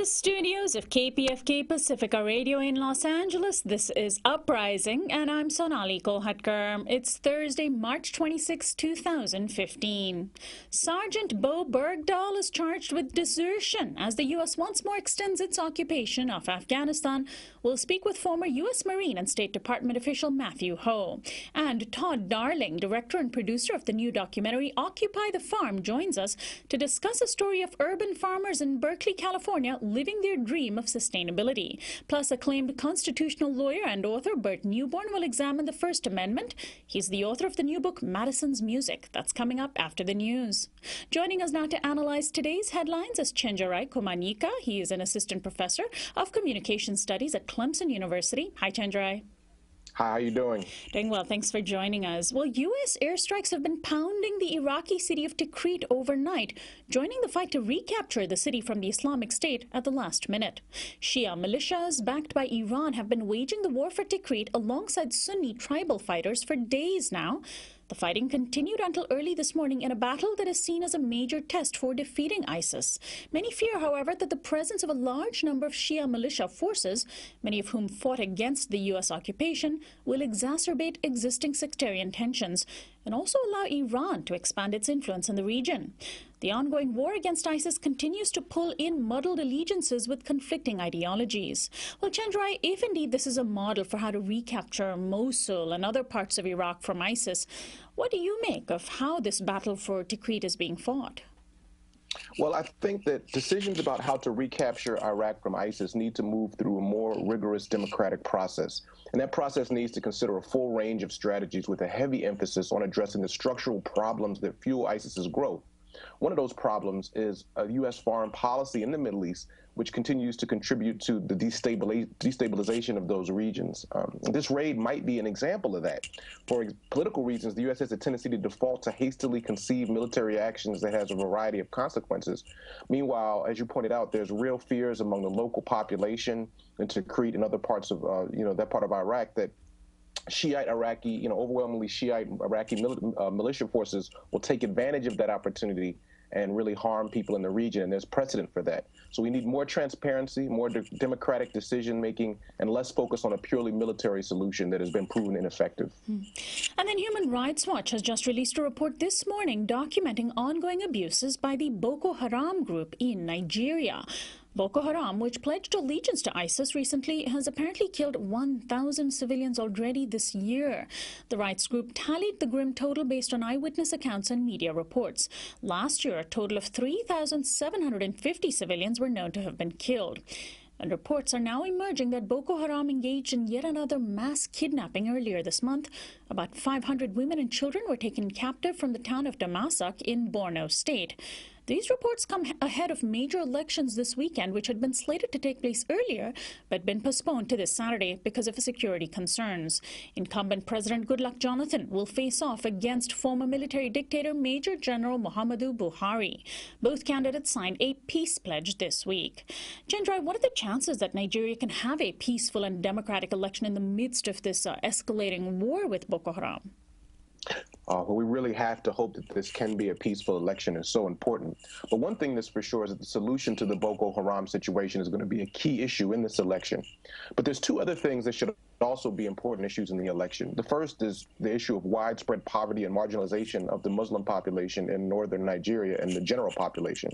the studios of KPFK Pacifica Radio in Los Angeles, this is Uprising, and I'm Sonali Kolhatkar. It's Thursday, March 26, 2015. Sergeant Bowe Bergdahl is charged with desertion as the U.S. once more extends its occupation of Afghanistan. We'll speak with former U.S. Marine and State Department official Matthew Hoh. And Todd Darling, director and producer of the new documentary Occupy the Farm, joins us to discuss a story of urban farmers in Berkeley, California, living their dream of sustainability. Plus, acclaimed constitutional lawyer and author Burt Neuborne will examine the First Amendment. He's the author of the new book, Madison's Music. That's coming up after the news. Joining us now to analyze today's headlines is Chenjerai Kumanyika. He is an assistant professor of communication studies at Clemson University. Hi, Chenjerai. Hi, how you doing? Doing well. Thanks for joining us. Well, U.S. airstrikes have been pounding the Iraqi city of Tikrit overnight, joining the fight to recapture the city from the Islamic State at the last minute. Shia militias backed by Iran have been waging the war for Tikrit alongside Sunni tribal fighters for days now. The fighting continued until early this morning in a battle that is seen as a major test for defeating ISIS. Many fear, however, that the presence of a large number of Shia militia forces, many of whom fought against the U.S. occupation, will exacerbate existing sectarian tensions and also allow Iran to expand its influence in the region. The ongoing war against ISIS continues to pull in muddled allegiances with conflicting ideologies. Well, Chenjerai, if indeed this is a model for how to recapture Mosul and other parts of Iraq from ISIS, what do you make of how this battle for Tikrit is being fought? Well, I think that decisions about how to recapture Iraq from ISIS need to move through a more rigorous democratic process. And that process needs to consider a full range of strategies with a heavy emphasis on addressing the structural problems that fuel ISIS's growth. One of those problems is a U.S. foreign policy in the Middle East, which continues to contribute to the destabilization of those regions. This raid might be an example of that. For political reasons, the U.S. has a tendency to default to hastily conceived military actions that has a variety of consequences. Meanwhile, as you pointed out, there's real fears among the local population in Tikrit and other parts of, that part of Iraq that Shiite Iraqi, overwhelmingly Shiite Iraqi militia forces will take advantage of that opportunity and really harm people in the region, and there's precedent for that. So we need more transparency, more democratic decision-making, and less focus on a purely military solution that has been proven ineffective. And then Human Rights Watch has just released a report this morning documenting ongoing abuses by the Boko Haram group in Nigeria. Boko Haram, which pledged allegiance to ISIS recently, has apparently killed 1,000 civilians already this year. The rights group tallied the grim total based on eyewitness accounts and media reports. Last year, a total of 3,750 civilians were known to have been killed. And reports are now emerging that Boko Haram engaged in yet another mass kidnapping earlier this month. About 500 women and children were taken captive from the town of Damasak in Borno State. These reports come ahead of major elections this weekend, which had been slated to take place earlier, but been postponed to this Saturday because of security concerns. Incumbent President Goodluck Jonathan will face off against former military dictator Major General Muhammadu Buhari. Both candidates signed a peace pledge this week. Chenjerai, what are the chances that Nigeria can have a peaceful and democratic election in the midst of this escalating war with Boko Haram? Well, we really have to hope that this can be a peaceful election. Is so important. But one thing that's for sure is that the solution to the Boko Haram situation is going to be a key issue in this election. But there's two other things that should also be important issues in the election. The first is the issue of widespread poverty and marginalization of the Muslim population in northern Nigeria and the general population.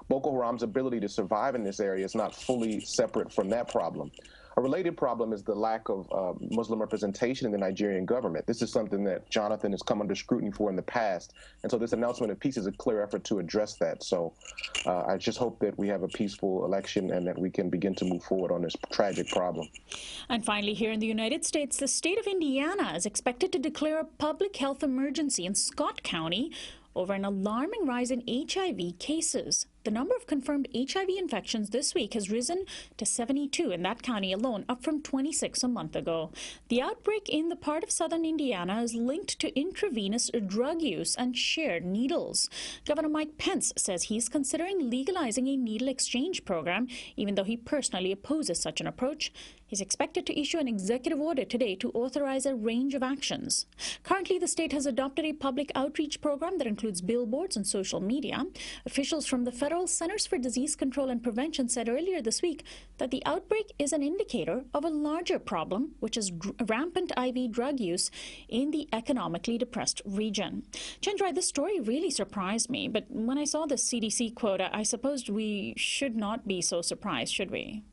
Boko Haram's ability to survive in this area is not fully separate from that problem. A related problem is the lack of Muslim representation in the Nigerian government. This is something that Jonathan has come under scrutiny for in the past. And so this announcement of peace is a clear effort to address that. So I just hope that we have a peaceful election and that we can begin to move forward on this tragic problem. And finally, here in the United States, the state of Indiana is expected to declare a public health emergency in Scott County over an alarming rise in HIV cases. The number of confirmed HIV infections this week has risen to 72 in that county alone, up from 26 a month ago. The outbreak in the part of southern Indiana is linked to intravenous drug use and shared needles. Governor Mike Pence says he's considering legalizing a needle exchange program, even though he personally opposes such an approach. He's expected to issue an executive order today to authorize a range of actions. Currently, the state has adopted a public outreach program that includes billboards and social media. Officials from the Federal Centers for Disease Control and Prevention said earlier this week that the outbreak is an indicator of a larger problem, which is rampant IV drug use in the economically depressed region. Chenjerai, this story really surprised me, but when I saw the CDC quota, I supposed we should not be so surprised, should we?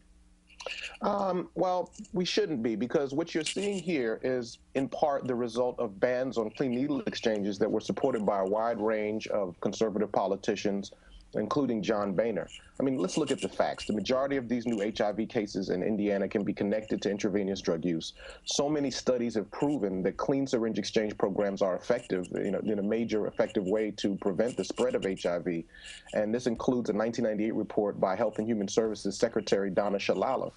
Well, we shouldn't be, because what you're seeing here is in part the result of bans on clean needle exchanges that were supported by a wide range of conservative politicians, including John Boehner. I mean, let's look at the facts. The majority of these new HIV cases in Indiana can be connected to intravenous drug use. So many studies have proven that clean syringe exchange programs are effective, in a major effective way to prevent the spread of HIV. And this includes a 1998 report by Health and Human Services Secretary Donna Shalala.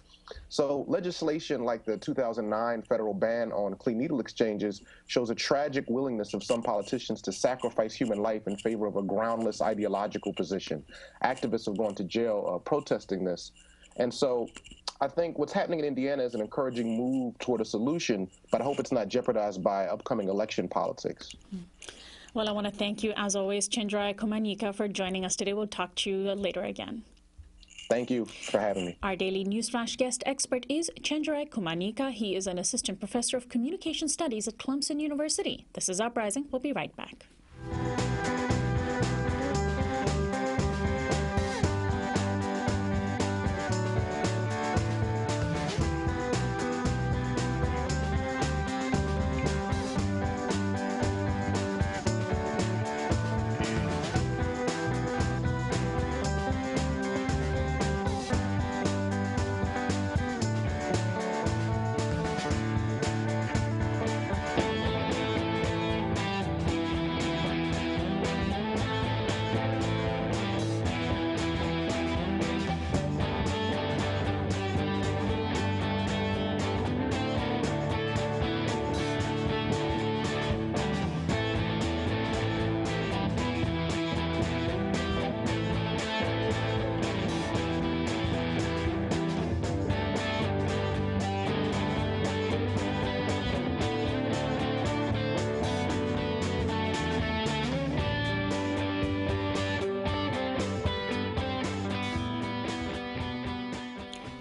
So legislation like the 2009 federal ban on clean needle exchanges shows a tragic willingness of some politicians to sacrifice human life in favor of a groundless ideological position. Activists have gone to jail protesting this. And so I think what's happening in Indiana is an encouraging move toward a solution, but I hope it's not jeopardized by upcoming election politics. Well, I want to thank you, as always, Chenjerai Kumanyika, for joining us today. We'll talk to you later again. Thank you for having me. Our daily Newsflash guest expert is Chenjerai Kumanyika. He is an assistant professor of communication studies at Clemson University. This is Uprising. We'll be right back.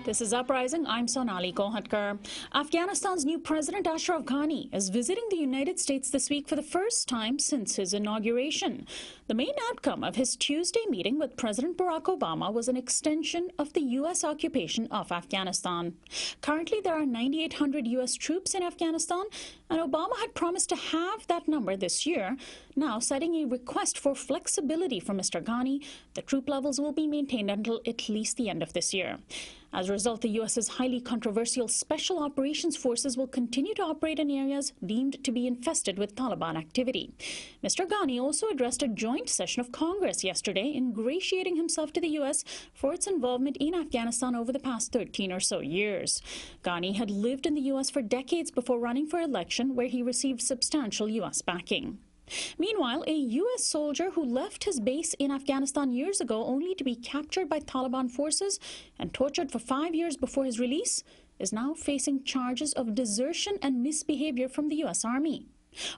This is Uprising. I'm Sonali. Afghanistan's new president, Ashraf Ghani, is visiting the United States this week for the first time since his inauguration. The main outcome of his Tuesday meeting with President Barack Obama was an extension of the U.S. occupation of Afghanistan. Currently, there are 9,800 U.S. troops in Afghanistan, and Obama had promised to halve that number this year. Now, citing a request for flexibility from Mr. Ghani, the troop levels will be maintained until at least the end of this year. As a result, the U.S.'s highly controversial Special Operations Forces will continue to operate in areas deemed to be infested with Taliban activity. Mr. Ghani also addressed a joint session of Congress yesterday, ingratiating himself to the U.S. for its involvement in Afghanistan over the past 13 or so years. Ghani had lived in the U.S. for decades before running for election, where he received substantial U.S. backing. Meanwhile, a U.S. soldier who left his base in Afghanistan years ago only to be captured by Taliban forces and tortured for 5 years before his release is now facing charges of desertion and misbehavior from the U.S. Army.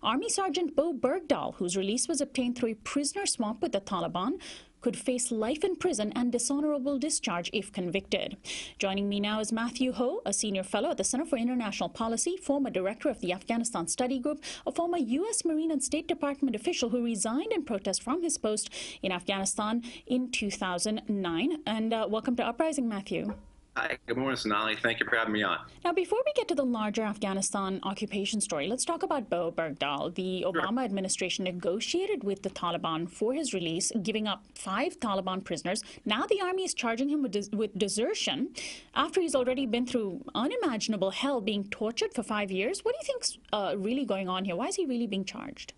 Army Sergeant Bowe Bergdahl, whose release was obtained through a prisoner swap with the Taliban, could face life in prison and dishonorable discharge if convicted. Joining me now is Matthew Hoh, a senior fellow at the Center for International Policy, former director of the Afghanistan Study Group, a former U.S. Marine and State Department official who resigned in protest from his post in Afghanistan in 2009. And welcome to Uprising, Matthew. Hi, good morning, Sonali. Thank you for having me on. Now, before we get to the larger Afghanistan occupation story, let's talk about Bowe Bergdahl. The Obama administration negotiated with the Taliban for his release, giving up 5 Taliban prisoners. Now the army is charging him with desertion after he's already been through unimaginable hell, being tortured for 5 years. What do you think's really going on here? Why is he really being charged?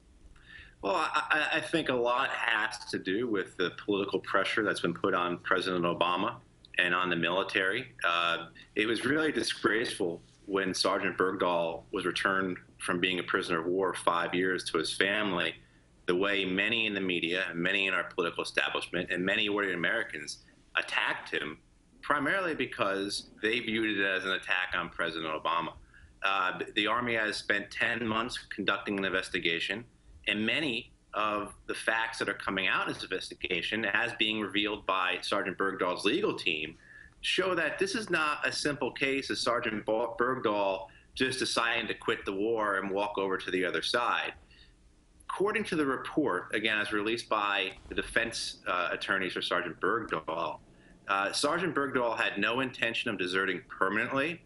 Well, I think a lot has to do with the political pressure that's been put on President Obama and on the military. It was really disgraceful when Sergeant Bergdahl was returned from being a prisoner of war 5 years to his family, the way many in the media and many in our political establishment and many ordinary Americans attacked him primarily because they viewed it as an attack on President Obama. The Army has spent 10 months conducting an investigation, and many of the facts that are coming out in this investigation, as being revealed by Sergeant Bergdahl's legal team, show that this is not a simple case of Sergeant Bergdahl just deciding to quit the war and walk over to the other side. According to the report, again, as released by the defense attorneys for Sergeant Bergdahl, Sergeant Bergdahl had no intention of deserting permanently.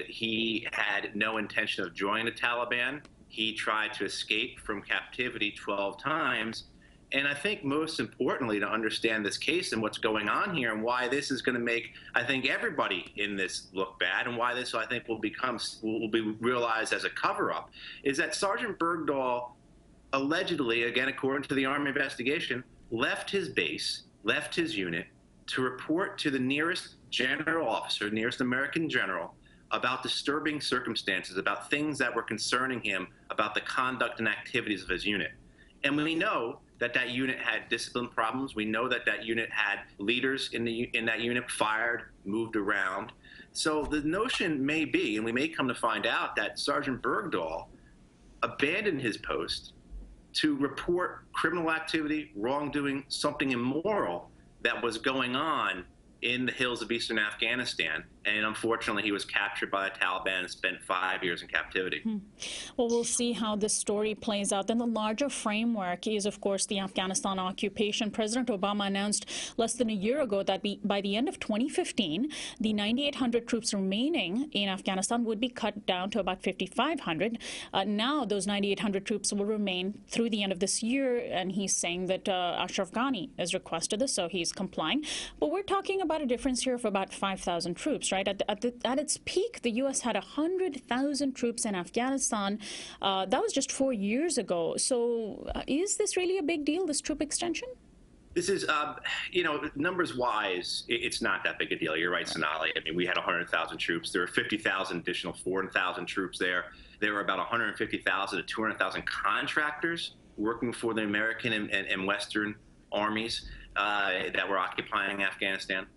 He had no intention of joining the Taliban. He tried to escape from captivity 12 times. And I think most importantly, to understand this case and what's going on here and why this is going to make, I think, everybody in this look bad, and why this, I think, will be realized as a cover-up, is that Sergeant Bergdahl allegedly, again, according to the Army investigation, left his base, left his unit to report to the nearest general officer, nearest American general, about disturbing circumstances, about things that were concerning him, about the conduct and activities of his unit. And we know that that unit had discipline problems. We know that that unit had leaders in that unit fired, moved around. So the notion may be, and we may come to find out, that Sergeant Bergdahl abandoned his post to report criminal activity, wrongdoing, something immoral that was going on in the hills of eastern Afghanistan. And unfortunately, he was captured by the Taliban and spent 5 years in captivity. Well, we'll see how this story plays out. Then the larger framework is, of course, the Afghanistan occupation. President Obama announced less than a year ago that by the end of 2015, the 9,800 troops remaining in Afghanistan would be cut down to about 5,500. Now, those 9,800 troops will remain through the end of this year, and he's saying that Ashraf Ghani has requested this, so he's complying. But we're talking about a difference here of about 5,000 troops, right? At its peak, the U.S. had 100,000 troops in Afghanistan. That was just 4 years ago. So is this really a big deal, this troop extension? This is, numbers-wise, it's not that big a deal. You're right, Sonali. I mean, we had 100,000 troops. There were 50,000 additional foreign troops there. There were about 150,000 to 200,000 contractors working for the American and Western armies that were occupying Afghanistan.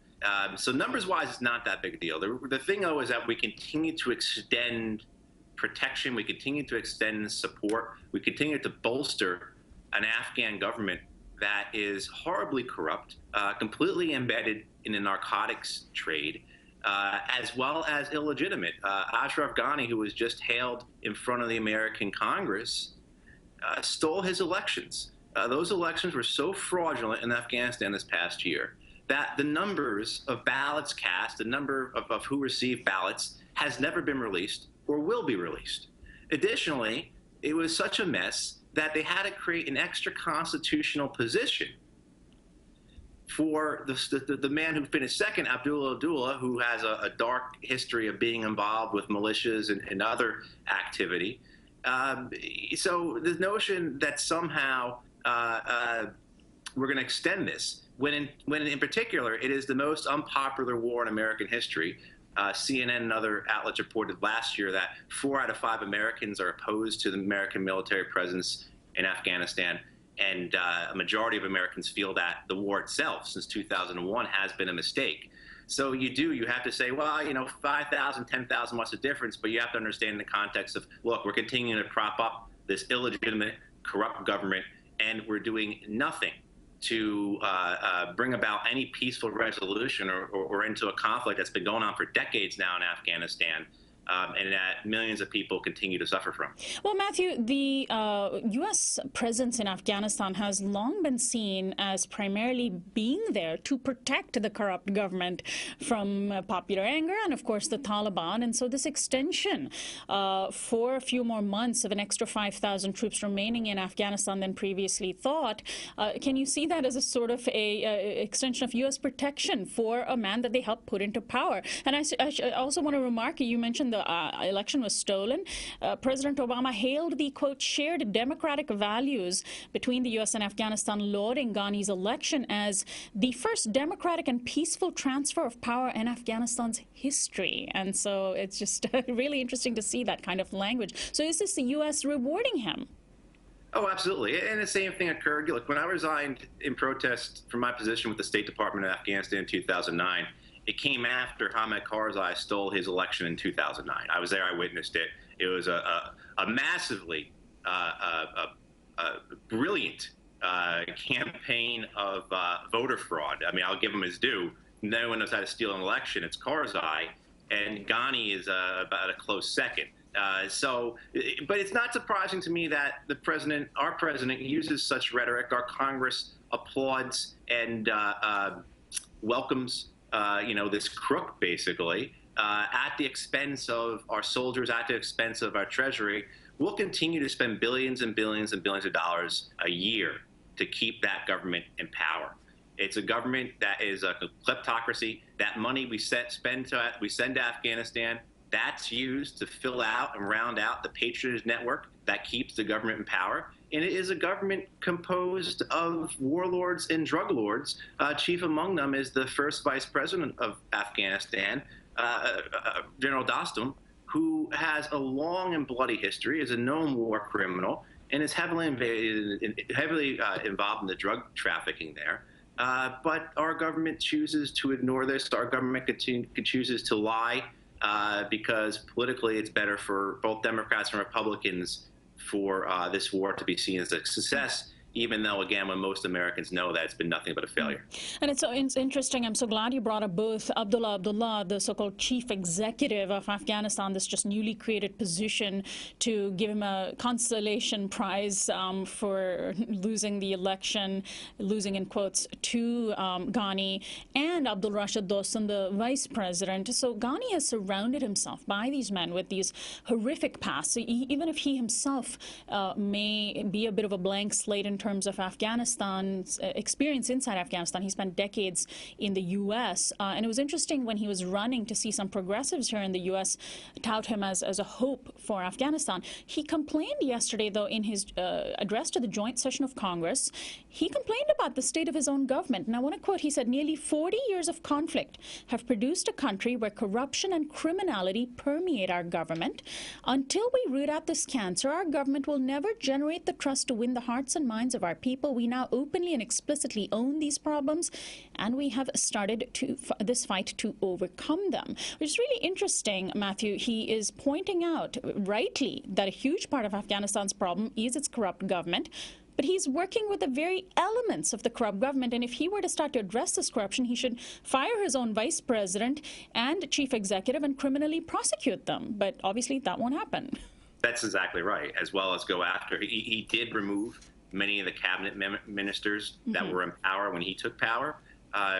So numbers-wise, it's not that big a deal. The thing, though, is that we continue to extend protection. We continue to extend support. We continue to bolster an Afghan government that is horribly corrupt, completely embedded in the narcotics trade, as well as illegitimate. Ashraf Ghani, who was just hailed in front of the American Congress, stole his elections. Those elections were so fraudulent in Afghanistan this past year that the numbers of ballots cast, the number of who received ballots, has never been released or will be released. Additionally, it was such a mess that they had to create an extra constitutional position for the man who finished second, Abdullah, who has a dark history of being involved with militias and other activity. So the notion that somehow we're going to extend this, when in particular it is the most unpopular war in American history. CNN and other outlets reported last year that 4 out of 5 Americans are opposed to the American military presence in Afghanistan, and a majority of Americans feel that the war itself since 2001 has been a mistake. So you have to say, well, 5,000, 10,000, what's the difference? But you have to understand in the context of, look, we're continuing to prop up this illegitimate, corrupt government, and we're doing nothing to bring about any peaceful resolution or into a conflict that's been going on for decades now in Afghanistan, and that millions of people continue to suffer from. Well, Matthew, the U.S. presence in Afghanistan has long been seen as primarily being there to protect the corrupt government from popular anger and, of course, the Taliban. And so this extension for a few more months of an extra 5,000 troops remaining in Afghanistan than previously thought, can you see that as a sort of a extension of U.S. protection for a man that they helped put into power? And I also want to remark, you mentioned the election was stolen. President Obama hailed the, quote, shared democratic values between the U.S. and Afghanistan, lauding Ghani's election as the first democratic and peaceful transfer of power in Afghanistan's history. And so it's just really interesting to see that kind of language. So is this the U.S. rewarding him? Oh, absolutely. And the same thing occurred. Look, when I resigned in protest from my position with the State Department of Afghanistan in 2009, it came after Hamid Karzai stole his election in 2009. I was there. I witnessed it. It was a massively brilliant campaign of voter fraud. I mean, I'll give him his due. No one knows how to steal an election. It's Karzai, and Ghani is about a close second. But it's not surprising to me that our president, uses such rhetoric. Our Congress applauds and welcomes, this crook, basically, at the expense of our soldiers, at the expense of our treasury. We'll continue to spend billions and billions and billions of dollars a year to keep that government in power. It's a government that is a kleptocracy. That money we send to Afghanistan, that's used to fill out and round out the patronage network that keeps the government in power. And it is a government composed of warlords and drug lords. Chief among them is the first vice president of Afghanistan, General Dostum, who has a long and bloody history, is a known war criminal, and is heavily involved in the drug trafficking there. But our government chooses to ignore this. Our government chooses to lie because politically it's better for both Democrats and Republicans for this war to be seen as a success, even though, again, when most Americans know that it's been nothing but a failure. And it's interesting. I'm so glad you brought up both Abdullah, the so-called chief executive of Afghanistan, this just newly created position to give him a consolation prize for losing the election, losing in quotes, to Ghani, and Abdul Rashid Dostum, the vice president. So Ghani has surrounded himself by these men with these horrific pasts. So even if he himself may be a bit of a blank slate in terms of Afghanistan's experience inside Afghanistan. He spent decades in the U.S. And it was interesting when he was running to see some progressives here in the U.S. tout him as a hope for Afghanistan. He complained yesterday, though, in his address to the joint session of Congress, he complained about the state of his own government. And I want to quote, he said, "Nearly 40 years of conflict have produced a country where corruption and criminality permeate our government. Until we root out this cancer, our government will never generate the trust to win the hearts and minds of our people. We now openly and explicitly own these problems, and we have started this fight to overcome them." Which is really interesting, Matthew. He is pointing out, rightly, that a huge part of Afghanistan's problem is its corrupt government. But he's working with the very elements of the corrupt government. And if he were to start to address this corruption, he should fire his own vice president and chief executive and criminally prosecute them. But obviously that won't happen. That's exactly right, as well as go after. He did remove many of the cabinet ministers that were in power when he took power,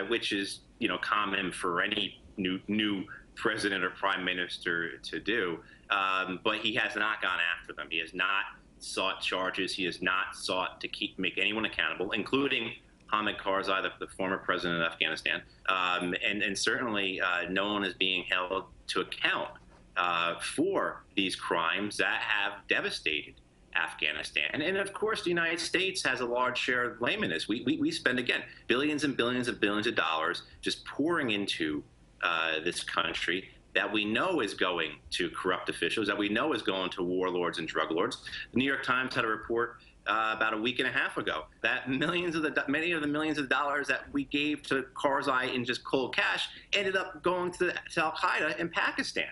which is, common for any new president or prime minister to do. But he has not gone after them. He has not sought charges. He has not sought to make anyone accountable, including Hamid Karzai, the former president of Afghanistan. And certainly no one is being held to account for these crimes that have devastated Afghanistan. And of course, the United States has a large share of blame in this. We spend, again, billions and billions and billions of dollars just pouring into this country that we know is going to corrupt officials, that we know is going to warlords and drug lords. The New York Times had a report about a week and a half ago that many of the millions of dollars that we gave to Karzai in just cold cash ended up going to Al-Qaeda in Pakistan.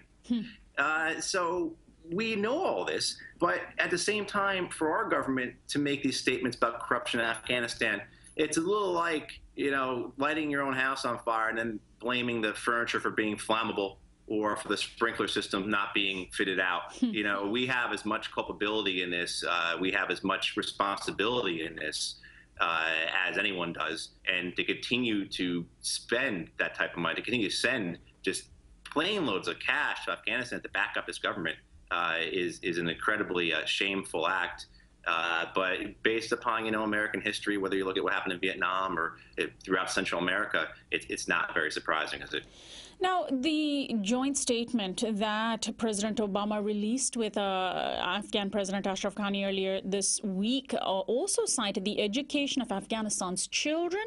So we know all this, but at the same time, for our government to make these statements about corruption in Afghanistan, it's a little like, lighting your own house on fire and then blaming the furniture for being flammable or for the sprinkler system not being fitted out. We have as much culpability in this, we have as much responsibility in this as anyone does. And to continue to spend that type of money, to continue to send just plane loads of cash to Afghanistan to back up this government is an incredibly shameful act. But based upon, American history, whether you look at what happened in Vietnam or throughout Central America, it's not very surprising, is it? Now, the joint statement that President Obama released with Afghan President Ashraf Ghani earlier this week also cited the education of Afghanistan's children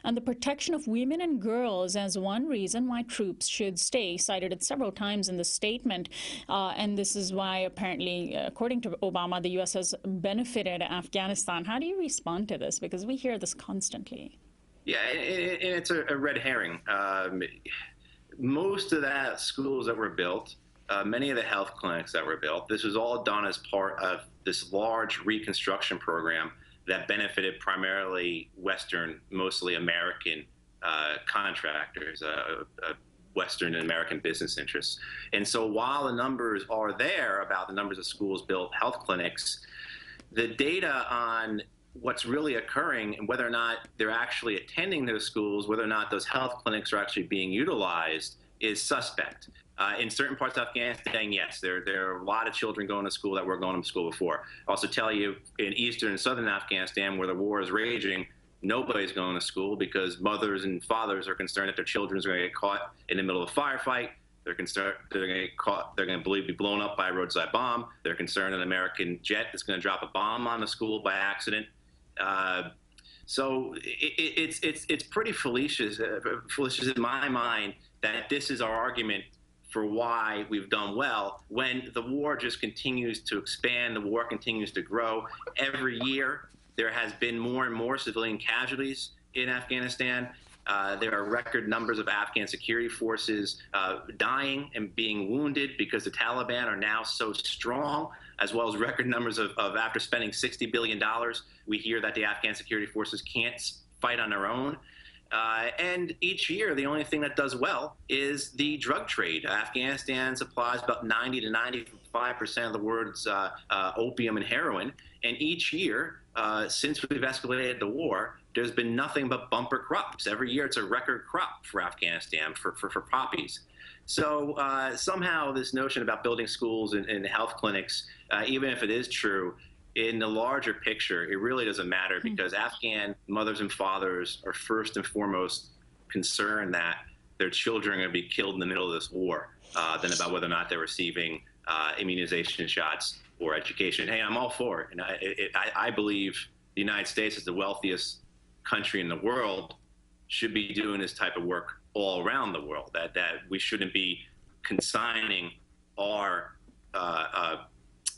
and the protection of women and girls as one reason why troops should stay. Cited it several times in the statement. And this is why, apparently, according to Obama, the U.S. has benefited Afghanistan. How do you respond to this? Because we hear this constantly. Yeah, and it's a red herring. most of that schools that were built, many of the health clinics that were built, this was all done as part of this large reconstruction program that benefited primarily Western, mostly American contractors, Western and American business interests. And so while the numbers are there about the numbers of schools built, health clinics, the data on what's really occurring and whether or not they're actually attending those schools, whether or not those health clinics are actually being utilized is suspect. In certain parts of Afghanistan, yes, there are a lot of children going to school that were going to school before. I'll also tell you, in eastern and southern Afghanistan, where the war is raging, nobody's going to school because mothers and fathers are concerned that their children are going to get caught in the middle of a firefight. They're concerned they're going to get caught. They're going to be blown up by a roadside bomb. They're concerned an American jet is going to drop a bomb on the school by accident. So it's pretty fallacious in my mind that this is our argument for why we've done well when the war just continues to expand, the war continues to grow. Every year there has been more and more civilian casualties in Afghanistan. There are record numbers of Afghan security forces dying and being wounded because the Taliban are now so strong, as well as record numbers of after spending $60 billion, we hear that the Afghan security forces can't fight on their own. And each year, the only thing that does well is the drug trade. Afghanistan supplies about 90 to 95% of the world's opium and heroin. And each year, since we've escalated the war, there's been nothing but bumper crops. Every year, it's a record crop for Afghanistan for poppies. So somehow this notion about building schools and health clinics, even if it is true, in the larger picture, it really doesn't matter because Afghan mothers and fathers are first and foremost concerned that their children are going to be killed in the middle of this war than about whether or not they're receiving immunization shots or education. Hey, I'm all for it. And I believe the United States is the wealthiest country in the world, should be doing this type of work all around the world, that we shouldn't be consigning our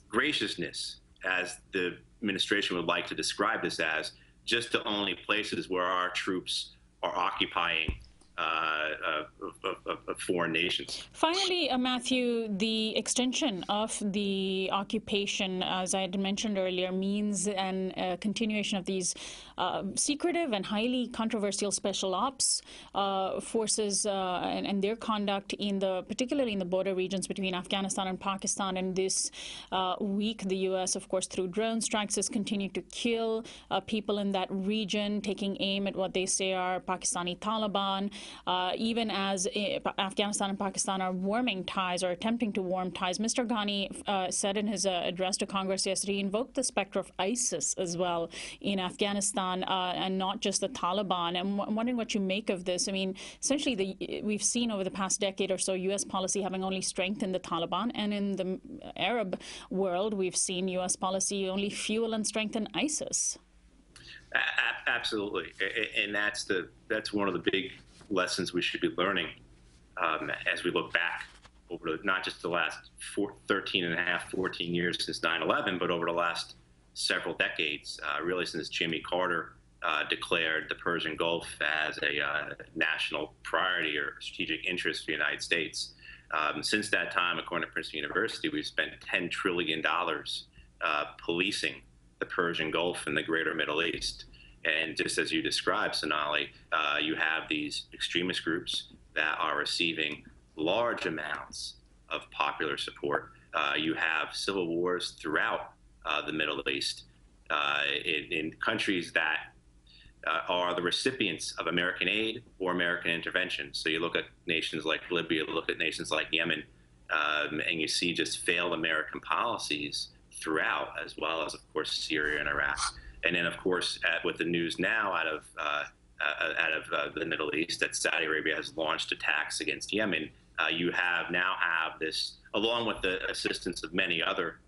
graciousness, as the administration would like to describe this as, just to only places where our troops are occupying of foreign nations. Finally, Matthew, the extension of the occupation, as I had mentioned earlier, means a continuation of these secretive and highly controversial special ops forces and their conduct particularly in the border regions between Afghanistan and Pakistan. And this week, the U.S., of course, through drone strikes, has continued to kill people in that region, taking aim at what they say are Pakistani Taliban. Even as Afghanistan and Pakistan are warming ties or attempting to warm ties, Mr. Ghani said in his address to Congress yesterday, he invoked the specter of ISIS as well in Afghanistan and not just the Taliban. I'm wondering what you make of this. I mean, essentially, we've seen over the past decade or so U.S. policy having only strengthened the Taliban, and in the Arab world, we've seen U.S. policy only fuel and strengthen ISIS. Absolutely, and that's one of the big lessons we should be learning as we look back over not just the last 13 and a half, 14 years since 9/11, but over the last several decades, really since Jimmy Carter declared the Persian Gulf as a national priority or strategic interest for the United States. Since that time, according to Princeton University, we've spent $10 trillion policing the Persian Gulf and the greater Middle East. And just as you described, Sonali, you have these extremist groups that are receiving large amounts of popular support. You have civil wars throughout the Middle East in countries that are the recipients of American aid or American intervention. So you look at nations like Libya, look at nations like Yemen, and you see just failed American policies throughout, as well as, of course, Syria and Iraq. And then, of course, with the news now out of the Middle East that Saudi Arabia has launched attacks against Yemen, you now have this, along with the assistance of many other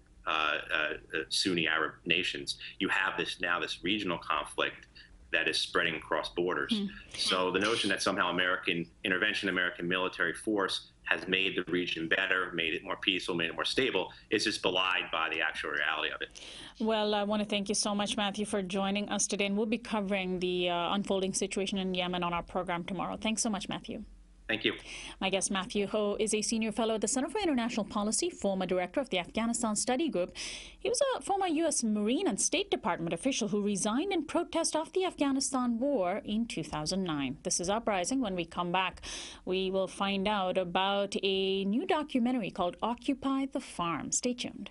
Sunni Arab nations, you have this regional conflict that is spreading across borders. So the notion that somehow American intervention, American military force has made the region better, made it more peaceful, made it more stable, is just belied by the actual reality of it. Well, I want to thank you so much, Matthew, for joining us today. And we'll be covering the unfolding situation in Yemen on our program tomorrow. Thanks so much, Matthew. Thank you. My guest, Matthew Hoh, is a senior fellow at the Center for International Policy, former director of the Afghanistan Study Group. He was a former U.S. Marine and State Department official who resigned in protest of the Afghanistan war in 2009. This is Uprising. When we come back, we will find out about a new documentary called Occupy the Farm. Stay tuned.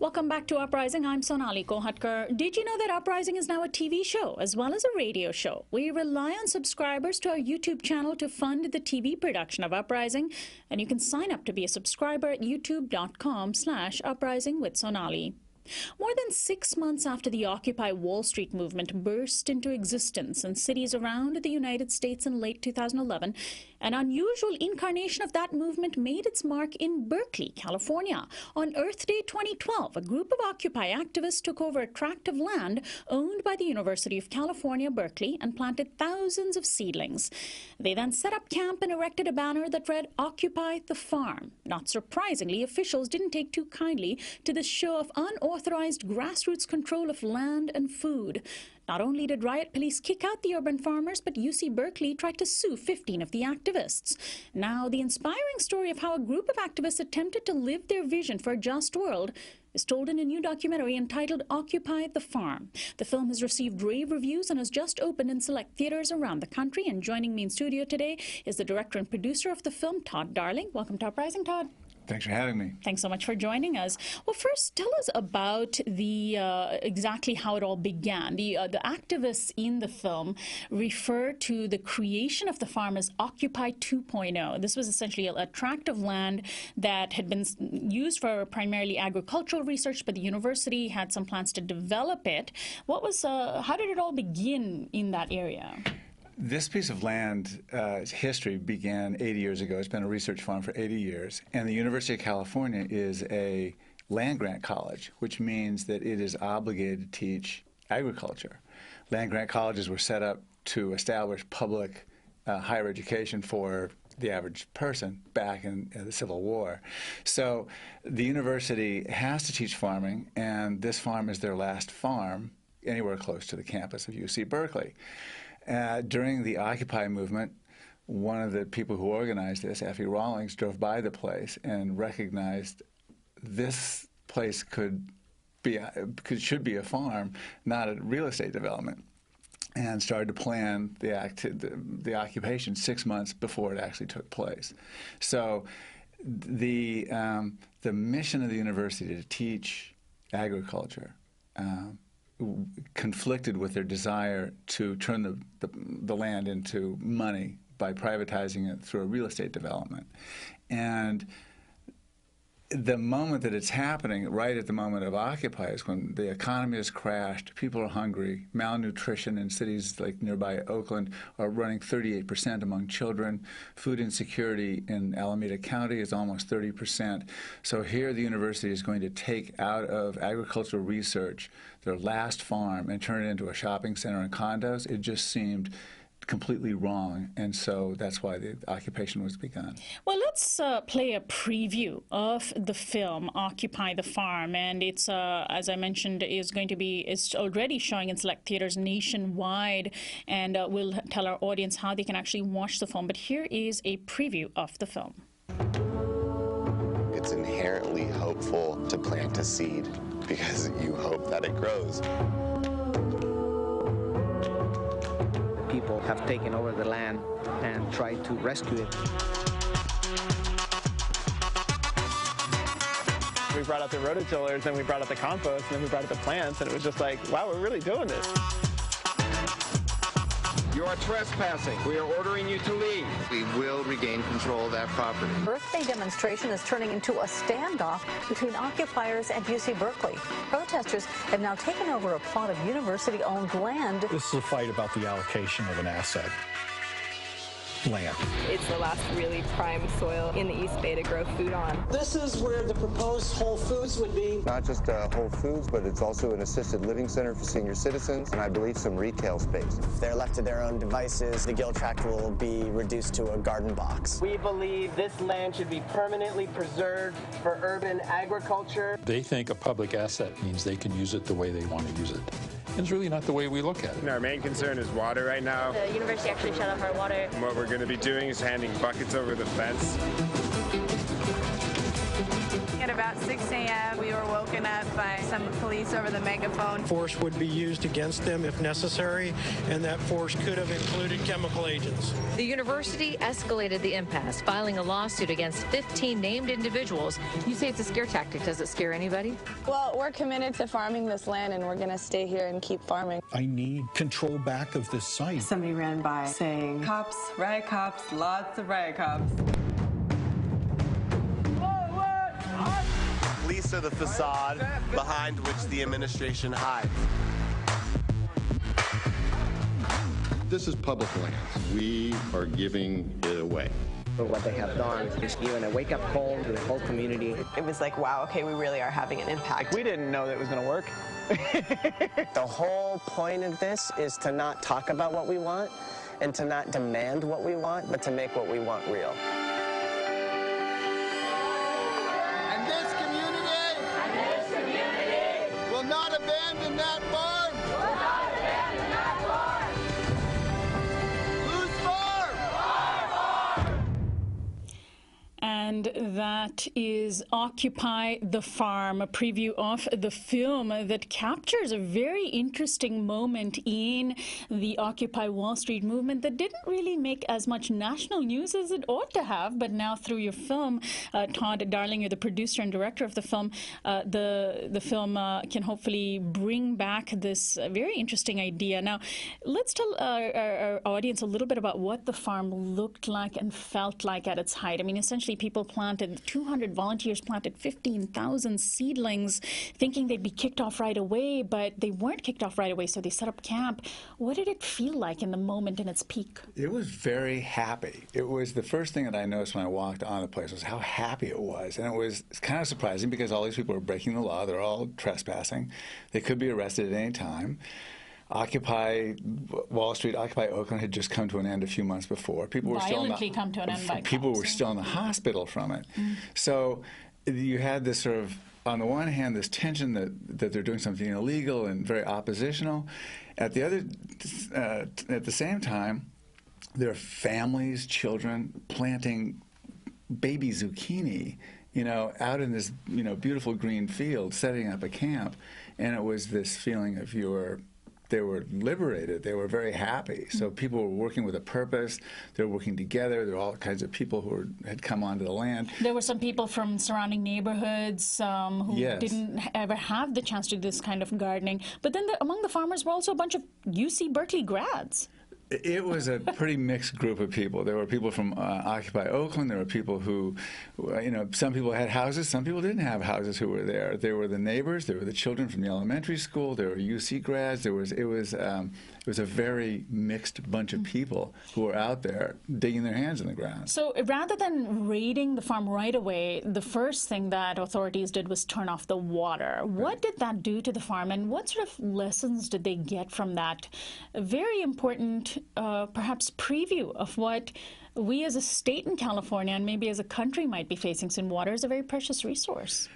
Welcome back to Uprising. I'm Sonali Kohatkar. Did you know that Uprising is now a TV show as well as a radio show? We rely on subscribers to our YouTube channel to fund the TV production of Uprising, and you can sign up to be a subscriber at youtube.com/Uprising with Sonali. More than 6 months after the Occupy Wall Street movement burst into existence in cities around the United States in late 2011, an unusual incarnation of that movement made its mark in Berkeley, California. On Earth Day 2012, a group of Occupy activists took over a tract of land owned by the University of California, Berkeley, and planted thousands of seedlings. They then set up camp and erected a banner that read, "Occupy the Farm." Not surprisingly, officials didn't take too kindly to this show of unauthorized grassroots control of land and food. Not only did riot police kick out the urban farmers, but UC Berkeley tried to sue 15 of the activists. Now, the inspiring story of how a group of activists attempted to live their vision for a just world is told in a new documentary entitled Occupy the Farm. The film has received rave reviews and has just opened in select theaters around the country. And joining me in studio today is the director and producer of the film, Todd Darling. Welcome to Uprising, Todd. Thanks for having me. Thanks so much for joining us. Well, first, tell us about the exactly how it all began. The activists in the film refer to the creation of the farm as Occupy 2.0. This was essentially a tract of land that had been used for primarily agricultural research, but the university had some plans to develop it. What was how did it all begin in that area? This piece of land history began 80 years ago. It's been a research farm for 80 years. And the University of California is a land-grant college, which means that it is obligated to teach agriculture. Land-grant colleges were set up to establish public higher education for the average person back in the Civil War. So the university has to teach farming, and this farm is their last farm anywhere close to the campus of UC Berkeley. During the Occupy movement, one of the people who organized this, Effie Rawlings, drove by the place and recognized this place should be a farm, not a real estate development, and started to plan the occupation 6 months before it actually took place. So the mission of the university to teach agriculture conflicted with their desire to turn the land into money by privatizing it through a real estate development. And the moment that it's happening, right at the moment of Occupy, is when the economy has crashed, people are hungry, malnutrition in cities like nearby Oakland are running 38% among children, food insecurity in Alameda County is almost 30%. So here the university is going to take out of agricultural research their last farm and turn it into a shopping center and condos. It just seemed completely wrong, and so that's why the occupation was begun. Well, let's play a preview of the film Occupy the Farm, and it's as I mentioned, it's already showing in select theaters nationwide, and we'll tell our audience how they can actually watch the film. But here is a preview of the film. It's inherently hopeful to plant a seed because you hope that it grows. People have taken over the land and tried to rescue it. brought out the rototillers, then we brought out the compost, and then we brought out the plants, and it was just like, wow, we're really doing this. You are trespassing. We are ordering you to leave. We will regain control of that property. Earth Day demonstration is turning into a standoff between occupiers and UC Berkeley. Protesters have now taken over a plot of university-owned land. This is a fight about the allocation of an asset. Land. It's the last really prime soil in the East Bay to grow food on. This is where the proposed Whole Foods would be. Not just Whole Foods, but it's also an assisted living center for senior citizens, and I believe some retail space. If they're left to their own devices, the gill tract will be reduced to a garden box. We believe this land should be permanently preserved for urban agriculture. They think a public asset means they can use it the way they want to use it. And it's really not the way we look at it. Our main concern is water right now. The university actually shut off our water. And what we're going to be doing is handing buckets over the fence. At about 6 a.m., we were woken up by some police over the megaphone. Force would be used against them if necessary, and that force could have included chemical agents. The university escalated the impasse, filing a lawsuit against 15 named individuals. You say it's a scare tactic. Does it scare anybody? Well, we're committed to farming this land, and we're going to stay here and keep farming. I need control back of this site. Somebody ran by saying, cops, riot cops, lots of riot cops. Police are the facade behind which the administration hides. This is public land. We are giving it away. What they have done is given a wake-up call to the whole community. It was like, wow, okay, we really are having an impact. We didn't know that it was going to work. The whole point of this is to not talk about what we want and to not demand what we want, but to make what we want real. Not abandon that farm! Will not abandon that farm! Whose farm? Our farm! And that is Occupy the Farm, a preview of the film that captures a very interesting moment in the Occupy Wall Street movement that didn't really make as much national news as it ought to have. But now through your film, Todd Darling, you're the producer and director of the film, the film can hopefully bring back this very interesting idea. Now, let's tell our audience a little bit about what the farm looked like and felt like at its height. I mean, essentially, people planted, 200 volunteers planted 15,000 seedlings, thinking they'd be kicked off right away, but they weren't kicked off right away, so they set up camp. What did it feel like in the moment in its peak? It was very happy. It was the first thing that I noticed when I walked on the place was how happy it was. And it was kind of surprising because all these people are breaking the law. They're all trespassing. They could be arrested at any time. Occupy Wall Street, Occupy Oakland had just come to an end a few months before. People were still come to an end by people were still in the hospital from it. So you had this sort of, on the one hand, this tension that they're doing something illegal and very oppositional. At the same time, there are families, children planting baby zucchini, out in this, beautiful green field, setting up a camp, and it was this feeling of they were liberated. They were very happy. So people were working with a purpose. They were working together. There were all kinds of people who had come onto the land. There were some people from surrounding neighborhoods who didn't ever have the chance to do this kind of gardening. But then among the farmers were also a bunch of UC Berkeley grads. It was a pretty mixed group of people. There were people from Occupy Oakland. There were people who, some people had houses. Some people didn't have houses who were there. There were the neighbors. There were the children from the elementary school. There were UC grads. It was a very mixed bunch of people who were out there digging their hands in the ground. So rather than raiding the farm right away, the first thing that authorities did was turn off the water. What did that do to the farm, and what sort of lessons did they get from that? Very important perhaps preview of what we as a state in California and maybe as a country might be facing soon. Water is a very precious resource.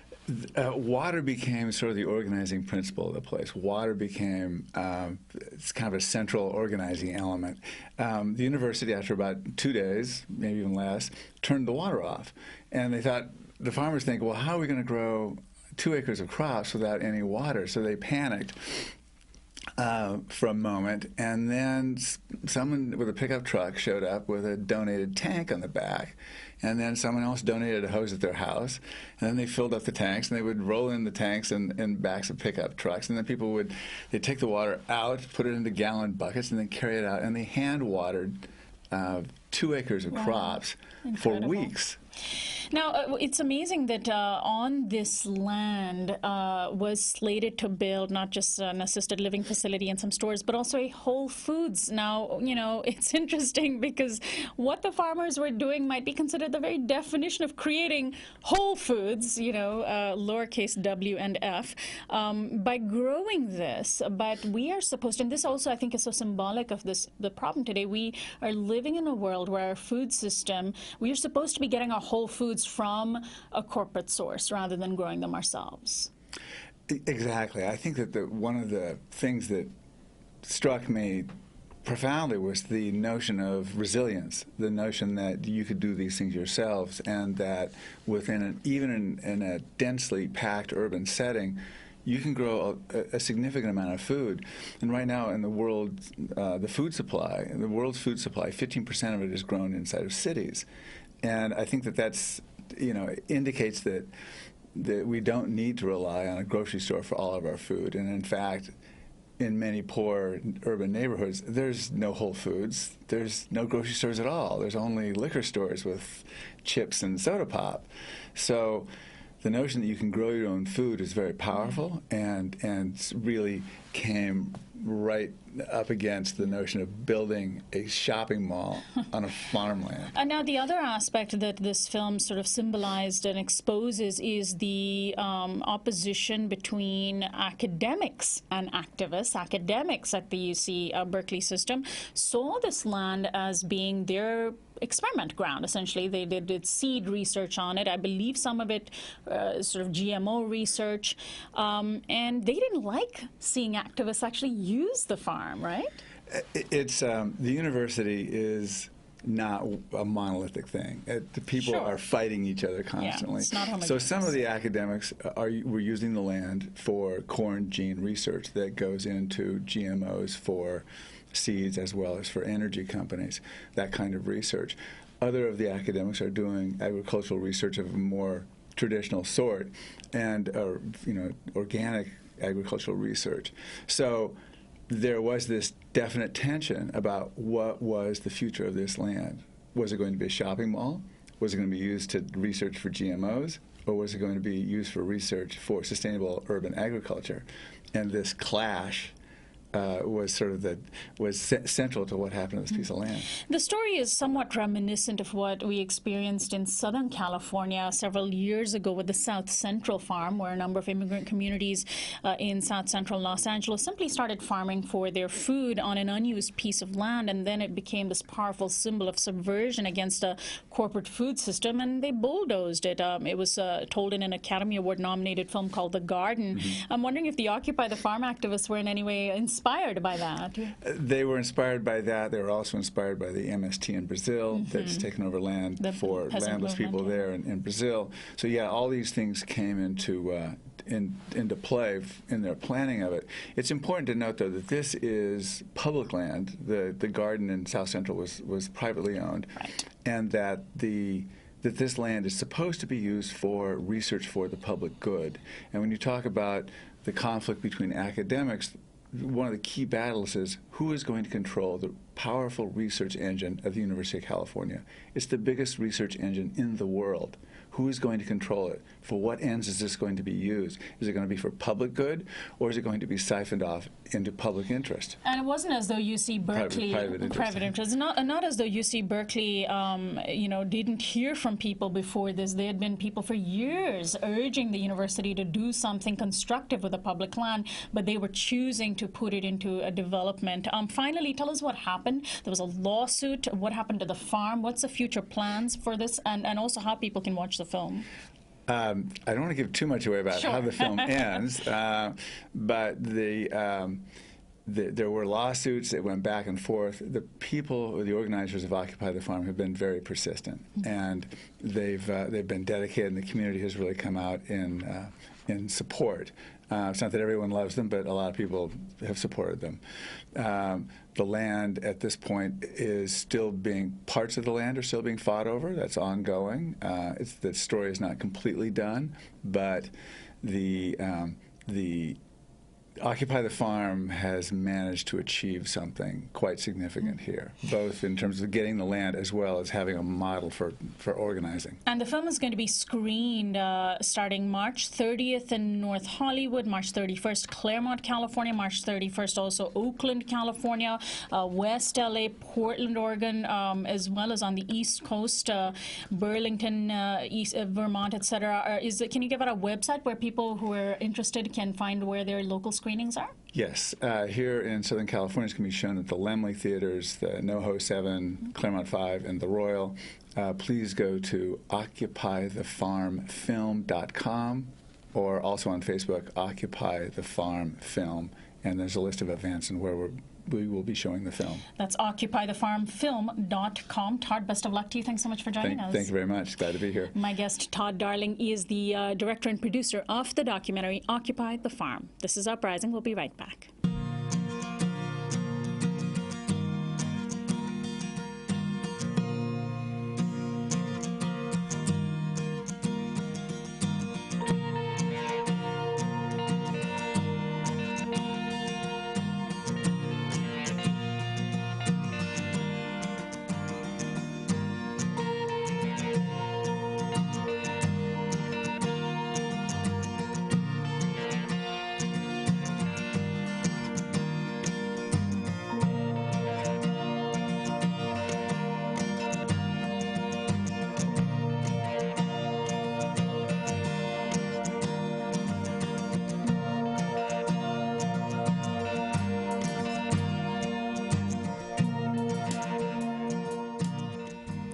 Water became sort of the organizing principle of the place. Water became it's kind of a central organizing element. The university, after about 2 days, maybe even less, turned the water off. And they thought, the farmers think, well, how are we going to grow 2 acres of crops without any water? So they panicked. for a moment, and then someone with a pickup truck showed up with a donated tank on the back, and then someone else donated a hose at their house, and then they filled up the tanks, and they would roll in the tanks in backs of pickup trucks, and then they'd take the water out, put it into gallon buckets, and then carry it out, and they hand watered 2 acres of crops for weeks. Now, it's amazing that on this land was slated to build not just an assisted living facility and some stores, but also a Whole Foods. Now, you know, it's interesting because what the farmers were doing might be considered the very definition of creating Whole Foods, you know, lowercase w and f, by growing this. But we are supposed to, and this also I think is so symbolic of the problem today, we are living in a world where our food system, we are supposed to be getting our whole foods from a corporate source rather than growing them ourselves. Exactly. I think that one of the things that struck me profoundly was the notion of resilience, the notion that you could do these things yourselves, and that within even in a densely packed urban setting, you can grow a significant amount of food. And right now in the world, the world's food supply, 15% of it is grown inside of cities. And I think that that's, you know, indicates that we don't need to rely on a grocery store for all of our food. And in fact, in many poor urban neighborhoods, there's no Whole Foods. There's no grocery stores at all. There's only liquor stores with chips and soda pop. So the notion that you can grow your own food is very powerful, and really came right up against the notion of building a shopping mall on a farmland. And now the other aspect that this film sort of symbolized and exposes is the opposition between academics and activists. Academics at the UC Berkeley system saw this land as being their experiment ground, essentially. They did seed research on it. I believe some of it sort of GMO research. And they didn't like seeing activists actually use the farm, right? It's the university is not a monolithic thing. The people are fighting each other constantly. Yeah, it's not homogeneous. So some of the academics were using the land for corn gene research that goes into GMOs for seeds as well as for energy companies, that kind of research. Other of the academics are doing agricultural research of a more traditional sort and organic agricultural research. So there was this definite tension about what was the future of this land. Was it going to be a shopping mall? Was it going to be used to research for GMOs? Or was it going to be used for research for sustainable urban agriculture? And this clash was central to what happened to this piece of land. The story is somewhat reminiscent of what we experienced in Southern California several years ago with the South Central Farm, where a number of immigrant communities in South Central Los Angeles simply started farming for their food on an unused piece of land, and then it became this powerful symbol of subversion against a corporate food system, and they bulldozed it. It was told in an Academy Award-nominated film called The Garden. I'm wondering if the Occupy the Farm activists were in any way inspired by that. They were inspired by that. They were also inspired by the MST in Brazil that's taken over land for landless people there in Brazil. So yeah, all these things came into play in their planning of it. It's important to note, though, that this is public land. The garden in South Central was privately owned, and that this land is supposed to be used for research for the public good. And when you talk about the conflict between academics, one of the key battles is who is going to control the powerful research engine of the University of California. It's the biggest research engine in the world. Who is going to control it? For what ends is this going to be used? Is it going to be for public good, or is it going to be siphoned off into public interest? And it wasn't as though UC Berkeley, private interest. Not as though UC Berkeley, didn't hear from people before this. There had been people for years urging the university to do something constructive with the public land, but they were choosing to put it into a development. Finally, tell us what happened. There was a lawsuit. What happened to the farm? What's the future plans for this, and also how people can watch the film? I don't want to give too much away about how the film ends, but there were lawsuits that went back and forth. The people, the organizers of Occupy the Farm, have been very persistent, and they've been dedicated, and the community has really come out in support. It's not that everyone loves them, but a lot of people have supported them. The land at this point is still parts of the land are still being fought over. That's ongoing. The story is not completely done, but the Occupy the Farm has managed to achieve something quite significant here, both in terms of getting the land as well as having a model for organizing. And the film is going to be screened starting March 30th in North Hollywood, March 31st Claremont, California, March 31st also Oakland, California, West LA, Portland, Oregon, as well as on the East Coast, Burlington, East Vermont, etc. Can you give out a website where people who are interested can find where their local screenings are? Yes. Here in Southern California, it's going to be shown at the Laemmle Theaters, the NoHo 7, Claremont 5, and the Royal. Please go to occupythefarmfilm.com or also on Facebook, Occupy the Farm Film. And there's a list of events and where we will be showing the film. That's occupythefarmfilm.com. Todd, best of luck to you. Thanks so much for joining us. Thank you very much. Glad to be here. My guest, Todd Darling, is the director and producer of the documentary Occupy the Farm. This is Uprising. We'll be right back.